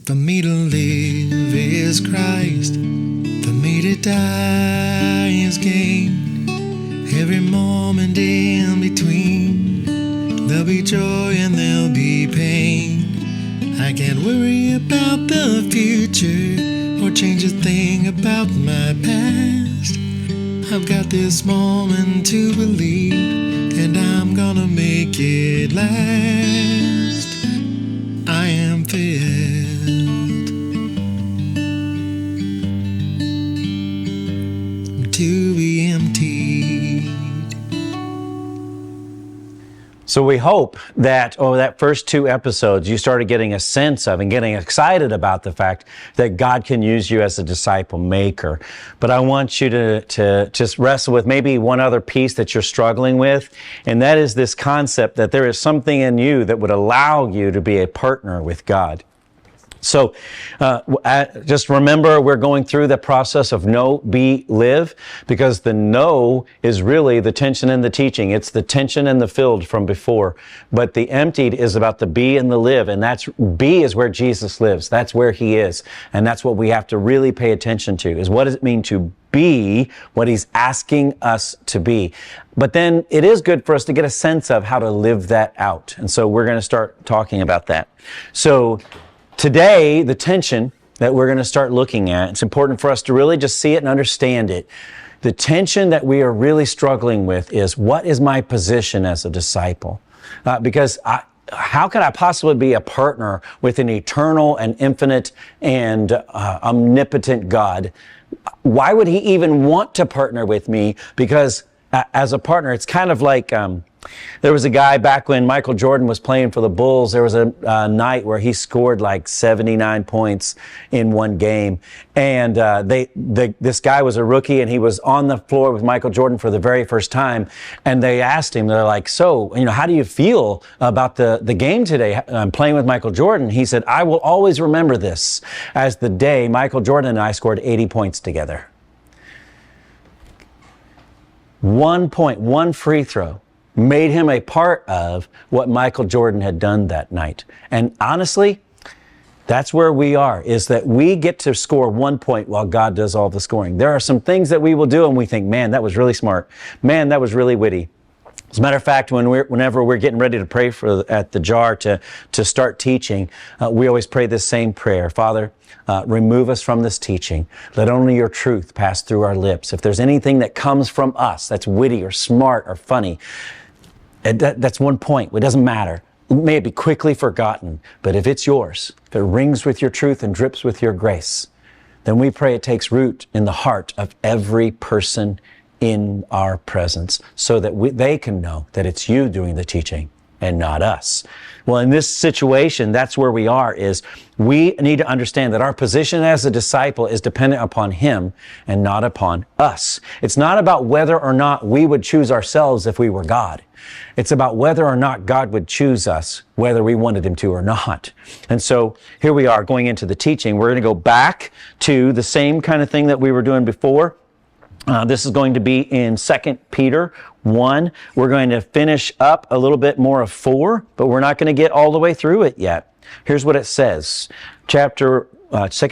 For me to live is Christ, for me to die is gain. Every moment in between, there'll be joy and there'll be pain. I can't worry about the future or change a thing about my past. I've got this moment to believe, and I'm gonna make it last. I am filled to be emptied. So we hope that over that first 2 episodes, you started getting a sense of and getting excited about the fact that God can use you as a disciple maker. But I want you to just wrestle with maybe one other piece that you're struggling with, and that is this concept that there is something in you that would allow you to be a partner with God. So just remember, we're going through the process of know, be, live, because the know is really the tension and the teaching. It's the tension and the filled from before. But the emptied is about the be and the live, and that's be is where Jesus lives. That's where he is. And that's what we have to really pay attention to, is what does it mean to be what he's asking us to be. But then it is good for us to get a sense of how to live that out. And so we're going to start talking about that. So today, the tension that we're going to start looking at, it's important for us to really just see it and understand it. The tension that we are really struggling with is, what is my position as a disciple? Because how can I possibly be a partner with an eternal and infinite and omnipotent God? Why would he even want to partner with me? Because as a partner, it's kind of like there was a guy back when Michael Jordan was playing for the Bulls. There was a night where he scored like 79 points in one game. And this guy was a rookie, and he was on the floor with Michael Jordan for the very first time. And they asked him, they're like, so, how do you feel about the game today? I'm playing with Michael Jordan. He said, I will always remember this as the day Michael Jordan and I scored 80 points together. 1 point, 1 free throw made him a part of what Michael Jordan had done that night. And honestly, that's where we are, is that we get to score 1 point while God does all the scoring. There are some things that we will do and we think, man, that was really smart. Man, that was really witty. As a matter of fact, whenever we're getting ready to pray at the jar to start teaching, we always pray this same prayer. Father, remove us from this teaching. Let only your truth pass through our lips. If there's anything that comes from us that's witty or smart or funny, that's 1 point. It doesn't matter. It may be quickly forgotten, but if it's yours, if it rings with your truth and drips with your grace, then we pray it takes root in the heart of every person in our presence, so that they can know that it's you doing the teaching and not us. Well, in this situation, that's where we are, is we need to understand that our position as a disciple is dependent upon him and not upon us. It's not about whether or not we would choose ourselves if we were God. It's about whether or not God would choose us, whether we wanted him to or not. And so here we are going into the teaching. We're going to go back to the same kind of thing that we were doing before. This is going to be in 2 Peter 1. We're going to finish up a little bit more of 4, but we're not going to get all the way through it yet. Here's what it says. 2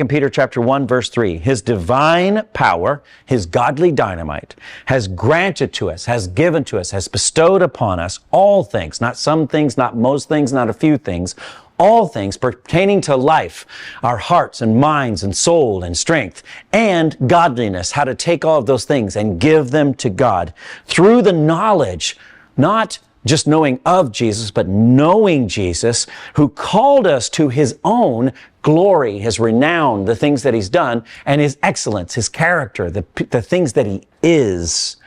Peter chapter 1, verse 3. His divine power, his godly dynamite, has granted to us, has given to us, has bestowed upon us all things, not some things, not most things, not a few things, all things pertaining to life, our hearts and minds and soul and strength and godliness, how to take all of those things and give them to God through the knowledge, not just knowing of Jesus, but knowing Jesus, who called us to his own glory, his renown, the things that he's done, and his excellence, his character, the things that he is,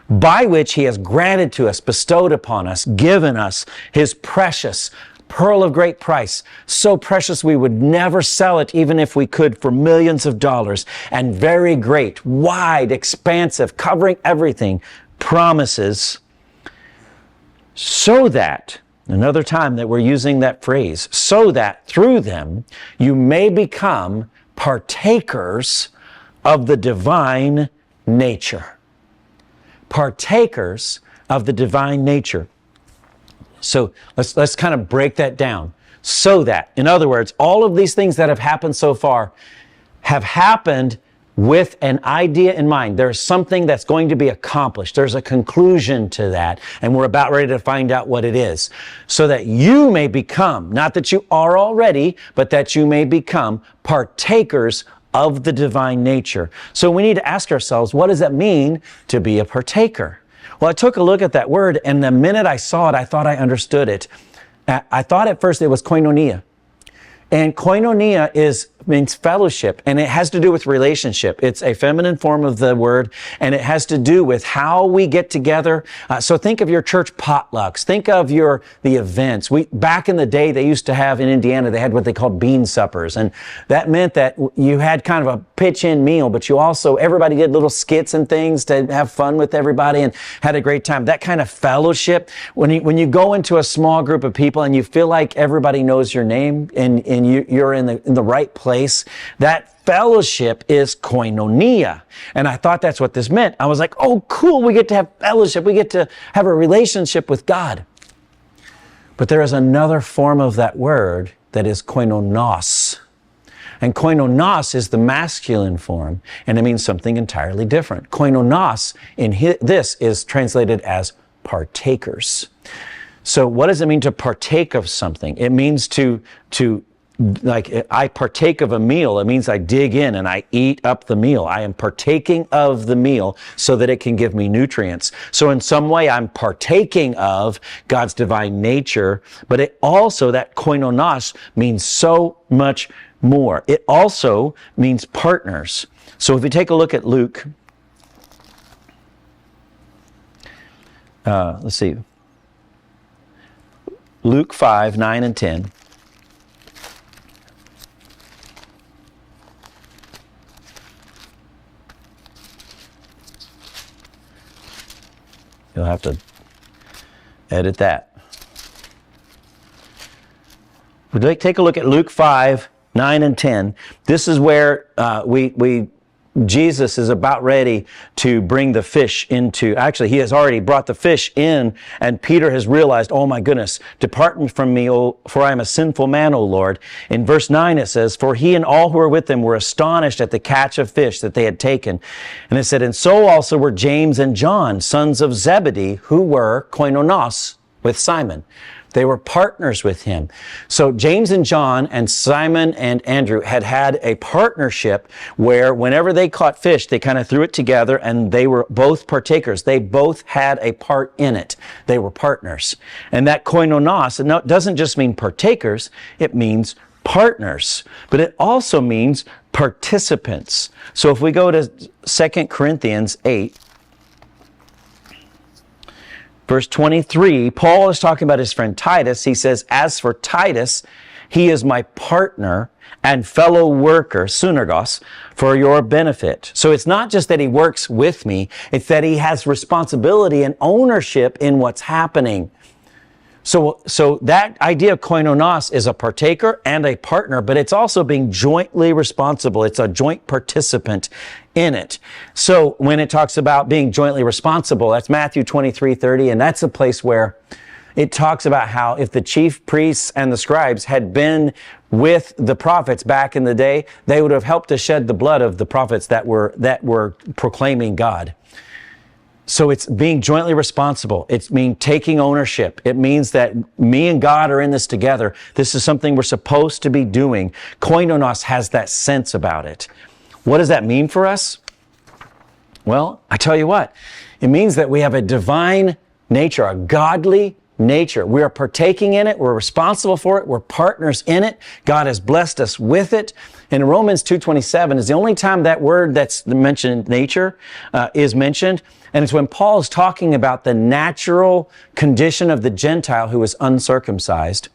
by which he has granted to us, bestowed upon us, given us his precious pearl of great price, so precious we would never sell it even if we could for millions of dollars, and very great, wide, expansive, covering everything, promises, so that, another time that we're using that phrase, so that through them you may become partakers of the divine nature. Partakers of the divine nature. So let's kind of break that down. So that, in other words, all of these things that have happened so far have happened with an idea in mind. There's something that's going to be accomplished. There's a conclusion to that, and we're about ready to find out what it is. So that you may become, not that you are already, but that you may become partakers of the divine nature. So we need to ask ourselves, what does that mean to be a partaker? Well, I took a look at that word, and the minute I saw it, I thought I understood it. I thought at first it was koinonia. And koinonia means fellowship, and it has to do with relationship. It's a feminine form of the word, and it has to do with how we get together. So think of your church potlucks. Think of the events. Back in the day, they used to have in Indiana, they had what they called bean suppers, and that meant that you had kind of a pitch-in meal, but everybody did little skits and things to have fun with everybody and had a great time. That kind of fellowship, when you go into a small group of people and you feel like everybody knows your name and you're in the right place, that fellowship is koinonia. And I thought that's what this meant. I was like, oh, cool, we get to have fellowship. We get to have a relationship with God. But there is another form of that word that is koinonos. And koinonos is the masculine form, and it means something entirely different. Koinonos this is translated as partakers. So what does it mean to partake of something? It means like I partake of a meal. It means I dig in and I eat up the meal. I am partaking of the meal so that it can give me nutrients. So in some way I'm partaking of God's divine nature, but it also, that koinonos means so much more. It also means partners. So if you take a look at Luke, let's see, Luke 5, 9 and 10. You'll have to edit that. We'd take a look at Luke 5, 9 and 10. This is where Jesus is about ready to bring the fish actually, he has already brought the fish in, and Peter has realized, oh my goodness, depart from me, for I am a sinful man, O Lord. In verse 9 it says, for he and all who were with him were astonished at the catch of fish that they had taken. And it said, and so also were James and John, sons of Zebedee, who were koinonos with Simon. They were partners with him. So James and John and Simon and Andrew had a partnership where whenever they caught fish, they kind of threw it together, and they were both partakers. They both had a part in it. They were partners. And that koinonos, it doesn't just mean partakers, it means partners. But it also means participants. So if we go to 2 Corinthians 8, Verse 23, Paul is talking about his friend Titus. He says, as for Titus, he is my partner and fellow worker, synergos, for your benefit. So it's not just that he works with me, it's that he has responsibility and ownership in what's happening. So that idea of koinonos is a partaker and a partner, but it's also being jointly responsible. It's a joint participant in it. So when it talks about being jointly responsible, that's Matthew 23:30, and that's a place where it talks about how if the chief priests and the scribes had been with the prophets back in the day, they would have helped to shed the blood of the prophets that were proclaiming God. So it's being jointly responsible. It's mean taking ownership. It means that me and God are in this together. This is something we're supposed to be doing. Koinonos has that sense about it. What does that mean for us? Well, I tell you what, it means that we have a divine nature, a godly nature. We are partaking in it. We're responsible for it. We're partners in it. God has blessed us with it. And Romans 2:27 is the only time that word that's mentioned, nature, is mentioned. And it's when Paul is talking about the natural condition of the Gentile who is uncircumcised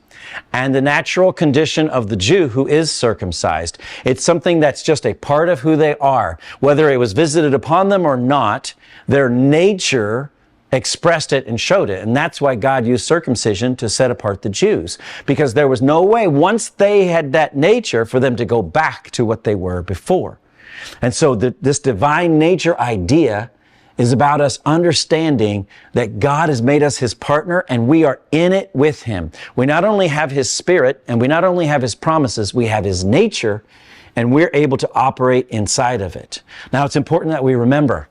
and the natural condition of the Jew who is circumcised. It's something that's just a part of who they are. Whether it was visited upon them or not, their nature expressed it and showed it. And that's why God used circumcision to set apart the Jews. Because there was no way, once they had that nature, for them to go back to what they were before. And so this divine nature idea is about us understanding that God has made us his partner and we are in it with him. We not only have his spirit and we not only have his promises, we have his nature and we're able to operate inside of it. Now, it's important that we remember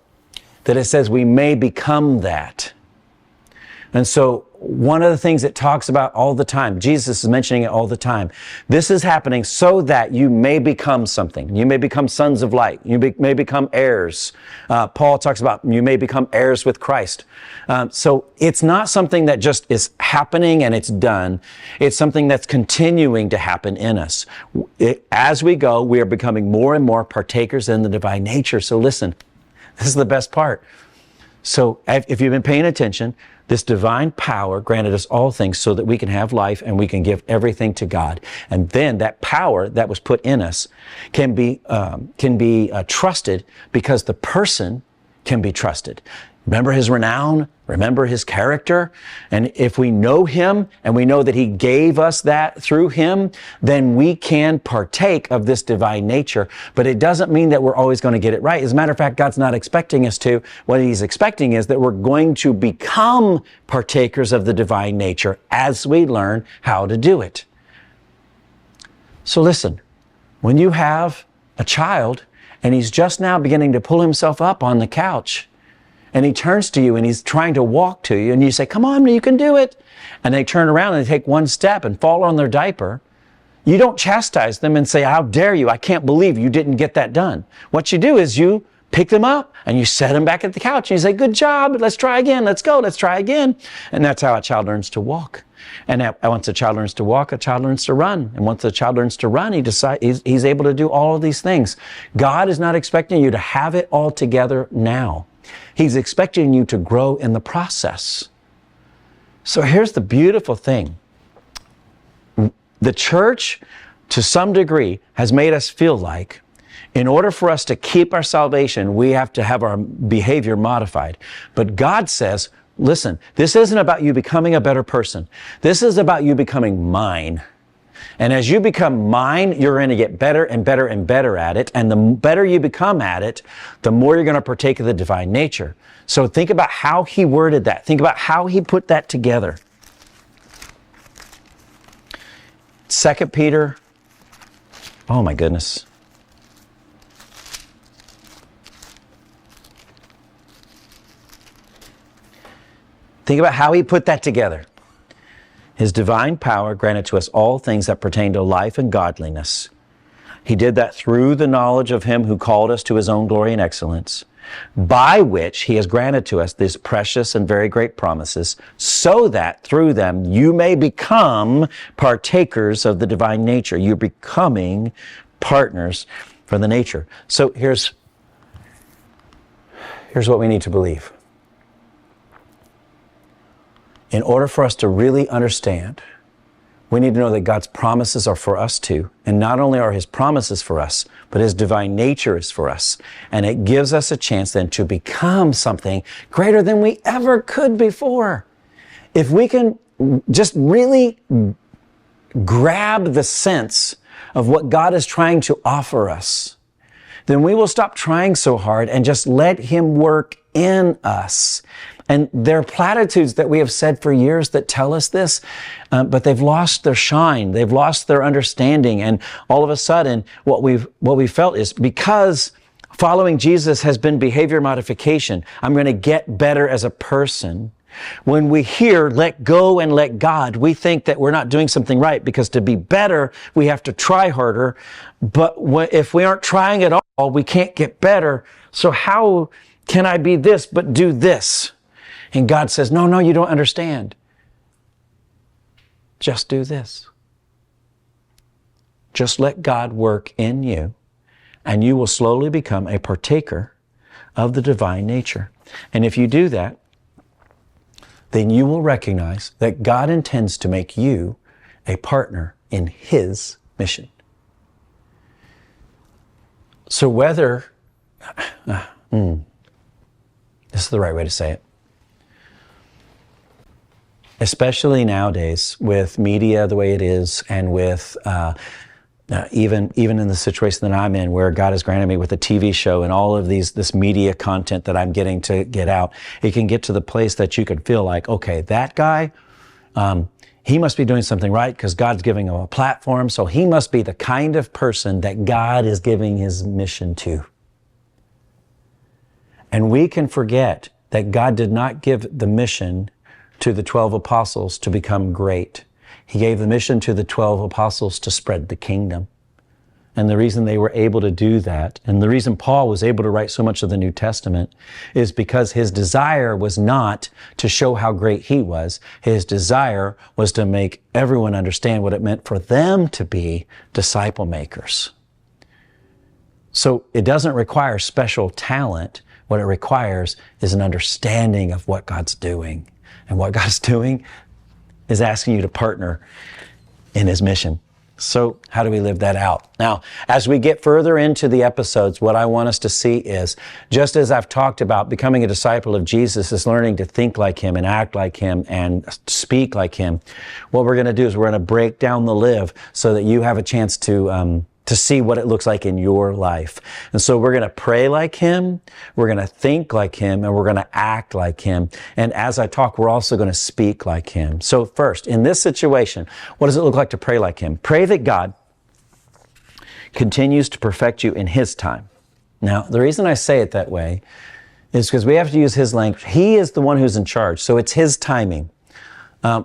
that it says we may become that. And so one of the things it talks about all the time, Jesus is mentioning it all the time. This is happening so that you may become something. You may become sons of light. You may become heirs. Paul talks about you may become heirs with Christ. So it's not something that just is happening and it's done. It's something that's continuing to happen in us. As we go, we are becoming more and more partakers in the divine nature. So listen, this is the best part. So if you've been paying attention, this divine power granted us all things so that we can have life and we can give everything to God. And then that power that was put in us can be trusted because the person can be trusted. Remember his renown, remember his character. And if we know him and we know that he gave us that through him, then we can partake of this divine nature. But it doesn't mean that we're always going to get it right. As a matter of fact, God's not expecting us to. What he's expecting is that we're going to become partakers of the divine nature as we learn how to do it. So listen, when you have a child and he's just now beginning to pull himself up on the couch, and he turns to you and he's trying to walk to you and you say, come on, you can do it. And they turn around and they take one step and fall on their diaper. You don't chastise them and say, how dare you? I can't believe you didn't get that done. What you do is you pick them up and you set them back at the couch and you say, good job. Let's try again. Let's go. Let's try again. And that's how a child learns to walk. And once a child learns to walk, a child learns to run. And once a child learns to run, he's able to do all of these things. God is not expecting you to have it all together now. He's expecting you to grow in the process. So here's the beautiful thing. The church, to some degree, has made us feel like in order for us to keep our salvation, we have to have our behavior modified. But God says, listen, this isn't about you becoming a better person. This is about you becoming mine. And as you become mine, you're going to get better and better and better at it. And the better you become at it, the more you're going to partake of the divine nature. So think about how he worded that. Think about how he put that together. 2 Peter, oh my goodness. Think about how he put that together. His divine power granted to us all things that pertain to life and godliness. He did that through the knowledge of him who called us to his own glory and excellence, by which he has granted to us these precious and very great promises, so that through them you may become partakers of the divine nature. You're becoming partners for the nature. So here's what we need to believe. In order for us to really understand, we need to know that God's promises are for us too. And not only are his promises for us, but his divine nature is for us. And it gives us a chance then to become something greater than we ever could before. If we can just really grab the sense of what God is trying to offer us, then we will stop trying so hard and just let him work in us. And there are platitudes that we have said for years that tell us this, but they've lost their shine. They've lost their understanding. And all of a sudden, what we felt is because following Jesus has been behavior modification, I'm going to get better as a person. When we hear let go and let God, we think that we're not doing something right because to be better, we have to try harder. But if we aren't trying at all, we can't get better. So how can I be this but do this? And God says, no, you don't understand. Just do this. Just let God work in you, and you will slowly become a partaker of the divine nature. And if you do that, then you will recognize that God intends to make you a partner in his mission. So whether, this is the right way to say it, especially nowadays with media the way it is and with even in the situation that I'm in, where God has granted me with a TV show and all of this media content that I'm getting to get out, it can get to the place that you can feel like, okay, that guy, he must be doing something right because God's giving him a platform. So he must be the kind of person that God is giving his mission to. And we can forget that God did not give the mission to the 12 apostles to become great. He gave the mission to the 12 apostles to spread the kingdom. And the reason they were able to do that, and the reason Paul was able to write so much of the New Testament, is because his desire was not to show how great he was. His desire was to make everyone understand what it meant for them to be disciple makers. So it doesn't require special talent. What it requires is an understanding of what God's doing. And what God's doing is asking you to partner in his mission. So how do we live that out? Now, as we get further into the episodes, what I want us to see is, just as I've talked about, becoming a disciple of Jesus is learning to think like him and act like him and speak like him. What we're going to do is we're going to break down the live so that you have a chance to see what it looks like in your life. And so we're going to pray like him, we're going to think like him, and we're going to act like him. And as I talk, we're also going to speak like him. So first, in this situation, what does it look like to pray like him? Pray that God continues to perfect you in his time. Now, the reason I say it that way is because we have to use his language. He is the one who's in charge, so it's his timing.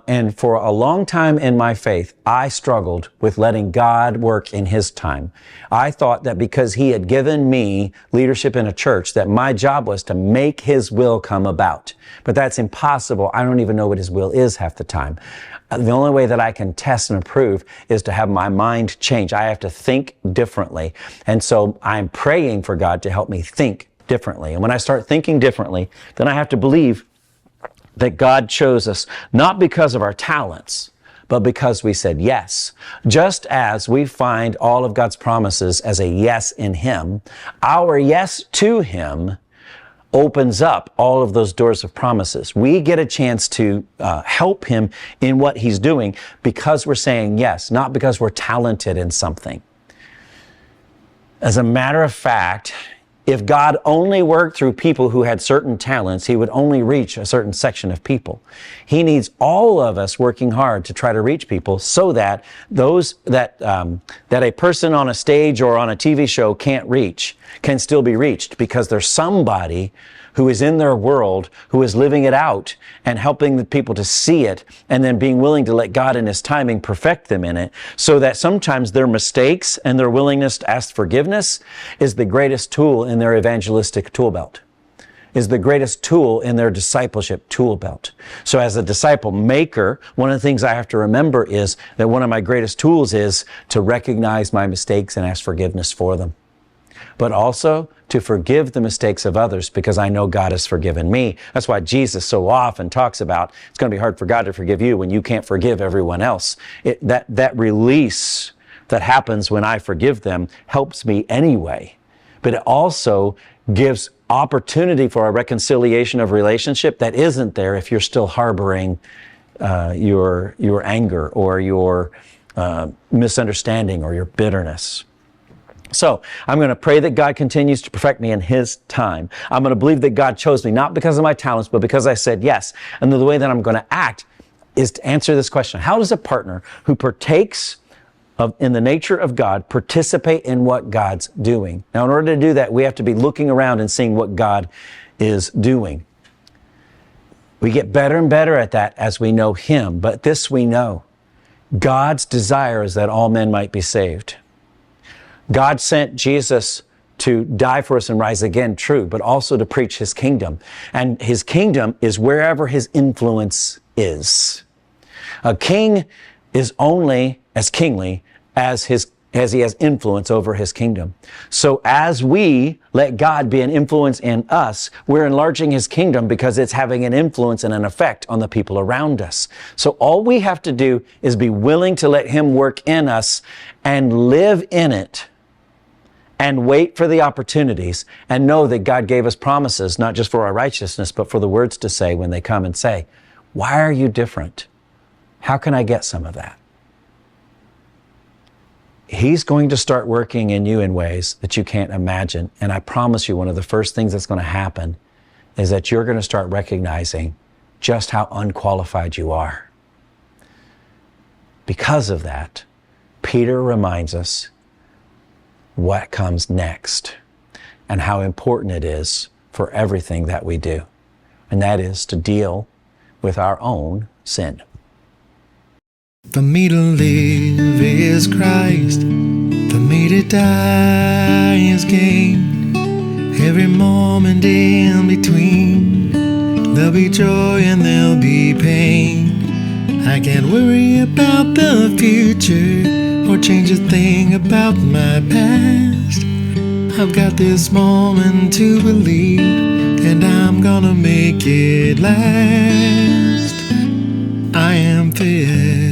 And for a long time in my faith, I struggled with letting God work in his time. I thought that because he had given me leadership in a church, that my job was to make his will come about. But that's impossible. I don't even know what his will is half the time. The only way that I can test and approve is to have my mind change. I have to think differently. And so I'm praying for God to help me think differently. And when I start thinking differently, then I have to believe that God chose us not because of our talents, but because we said yes. Just as we find all of God's promises as a yes in him, our yes to him opens up all of those doors of promises. We get a chance to help him in what he's doing because we're saying yes, not because we're talented in something. As a matter of fact, if God only worked through people who had certain talents, he would only reach a certain section of people. He needs all of us working hard to try to reach people so that those that a person on a stage or on a TV show can't reach can still be reached, because there's somebody who is in their world, who is living it out and helping the people to see it, and then being willing to let God in his timing perfect them in it, so that sometimes their mistakes and their willingness to ask forgiveness is the greatest tool in their evangelistic tool belt, is the greatest tool in their discipleship tool belt. So as a disciple maker, one of the things I have to remember is that one of my greatest tools is to recognize my mistakes and ask forgiveness for them, but also to forgive the mistakes of others, because I know God has forgiven me. That's why Jesus so often talks about it's going to be hard for God to forgive you when you can't forgive everyone else. That release that happens when I forgive them helps me anyway. But it also gives opportunity for a reconciliation of relationship that isn't there if you're still harboring your anger or your misunderstanding or your bitterness. So I'm going to pray that God continues to perfect me in his time. I'm going to believe that God chose me, not because of my talents, but because I said yes. And the way that I'm going to act is to answer this question. How does a partner who partakes in the nature of God participate in what God's doing? Now, in order to do that, we have to be looking around and seeing what God is doing. We get better and better at that as we know him, but this we know. God's desire is that all men might be saved. God sent Jesus to die for us and rise again, true, but also to preach his kingdom. And his kingdom is wherever his influence is. A king is only as kingly as he has influence over his kingdom. So as we let God be an influence in us, we're enlarging his kingdom because it's having an influence and an effect on the people around us. So all we have to do is be willing to let him work in us and live in it, and wait for the opportunities, and know that God gave us promises, not just for our righteousness, but for the words to say when they come and say, why are you different? How can I get some of that? He's going to start working in you in ways that you can't imagine. And I promise you, one of the first things that's going to happen is that you're going to start recognizing just how unqualified you are. Because of that, Peter reminds us what comes next and how important it is for everything that we do. And that is to deal with our own sin. For me to live is Christ, for me to die is gain. Every moment in between, there'll be joy and there'll be pain. I can't worry about the future or change a thing about my past. I've got this moment to believe, and I'm gonna make it last. I am filled